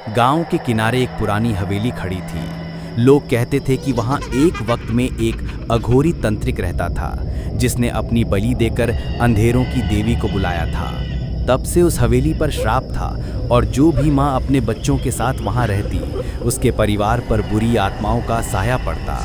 गांव के किनारे एक पुरानी हवेली खड़ी थी। लोग कहते थे कि वहां एक वक्त में एक अघोरी तंत्रिक रहता था, जिसने अपनी बलि देकर अंधेरों की देवी को बुलाया था। तब से उस हवेली पर श्राप था और जो भी माँ अपने बच्चों के साथ वहां रहती, उसके परिवार पर बुरी आत्माओं का साया पड़ता।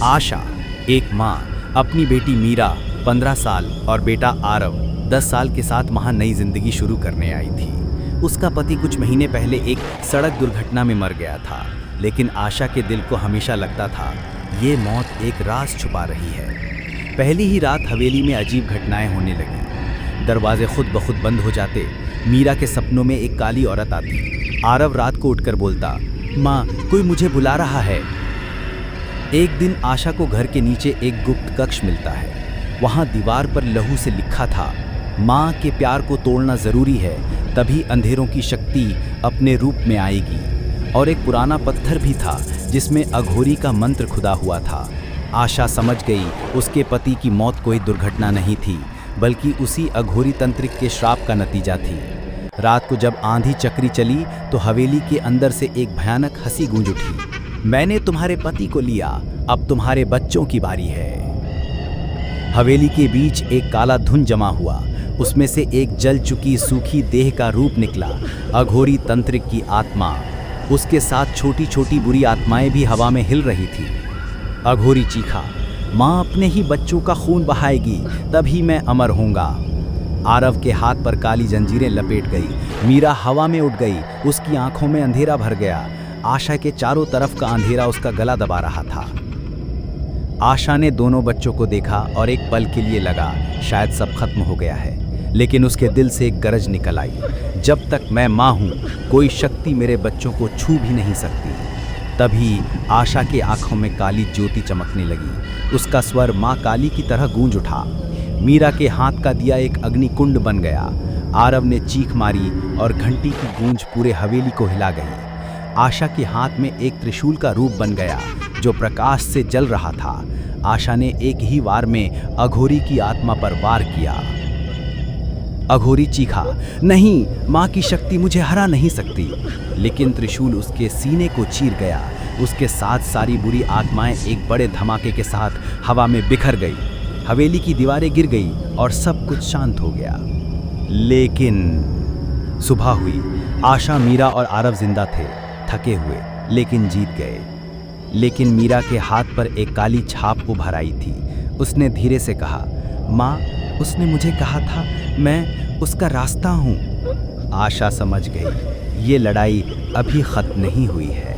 आशा, एक माँ, अपनी बेटी मीरा 15 साल और बेटा आरव 10 साल के साथ वहां नई जिंदगी शुरू करने आई थी। उसका पति कुछ महीने पहले एक सड़क दुर्घटना में मर गया था, लेकिन आशा के दिल को हमेशा लगता था ये मौत एक राज छुपा रही है। पहली ही रात हवेली में अजीब घटनाएं होने लगी। दरवाजे खुद ब खुद बंद हो जाते। मीरा के सपनों में एक काली औरत आती। आरव रात को उठकर बोलता, माँ, कोई मुझे बुला रहा है। एक दिन आशा को घर के नीचे एक गुप्त कक्ष मिलता है। वहाँ दीवार पर लहू से लिखा था, माँ के प्यार को तोड़ना ज़रूरी है, तभी अंधेरों की शक्ति अपने रूप में आएगी। और एक पुराना पत्थर भी था जिसमें अघोरी का मंत्र खुदा हुआ था। आशा समझ गई उसके पति की मौत कोई दुर्घटना नहीं थी, बल्कि उसी अघोरी तंत्रिक के श्राप का नतीजा थी। रात को जब आंधी चक्री चली तो हवेली के अंदर से एक भयानक हंसी गूंज उठी। मैंने तुम्हारे पति को लिया, अब तुम्हारे बच्चों की बारी है। हवेली के बीच एक काला धुंध जमा हुआ। उसमें से एक जल चुकी सूखी देह का रूप निकला, अघोरी तंत्रिक की आत्मा। उसके साथ छोटी छोटी बुरी आत्माएं भी हवा में हिल रही थी। अघोरी चीखा, माँ अपने ही बच्चों का खून बहाएगी, तभी मैं अमर होऊंगा। आरव के हाथ पर काली जंजीरें लपेट गई। मीरा हवा में उड़ गई। उसकी आंखों में अंधेरा भर गया। आशा के चारों तरफ का अंधेरा उसका गला दबा रहा था। आशा ने दोनों बच्चों को देखा और एक पल के लिए लगा शायद सब खत्म हो गया है, लेकिन उसके दिल से एक गरज निकल आई, जब तक मैं माँ हूँ कोई शक्ति मेरे बच्चों को छू भी नहीं सकती। तभी आशा के आंखों में काली ज्योति चमकने लगी। उसका स्वर माँ काली की तरह गूंज उठा। मीरा के हाथ का दिया एक अग्निकुंड बन गया। आरव ने चीख मारी और घंटी की गूंज पूरे हवेली को हिला गई। आशा के हाथ में एक त्रिशूल का रूप बन गया जो प्रकाश से जल रहा था। आशा ने एक ही वार में अघोरी की आत्मा पर वार किया। अघोरी चीखा, नहीं, माँ की शक्ति मुझे हरा नहीं सकती। लेकिन त्रिशूल उसके सीने को चीर गया। उसके साथ सारी बुरी आत्माएं एक बड़े धमाके के साथ हवा में बिखर गई। हवेली की दीवारें गिर गई और सब कुछ शांत हो गया। लेकिन सुबह हुई। आशा, मीरा और आरव जिंदा थे, थके हुए, लेकिन जीत गए। लेकिन मीरा के हाथ पर एक काली छाप उभर आई थी। उसने धीरे से कहा, माँ, उसने मुझे कहा था मैं उसका रास्ता हूँ। आशा समझ गई ये लड़ाई अभी खत्म नहीं हुई है।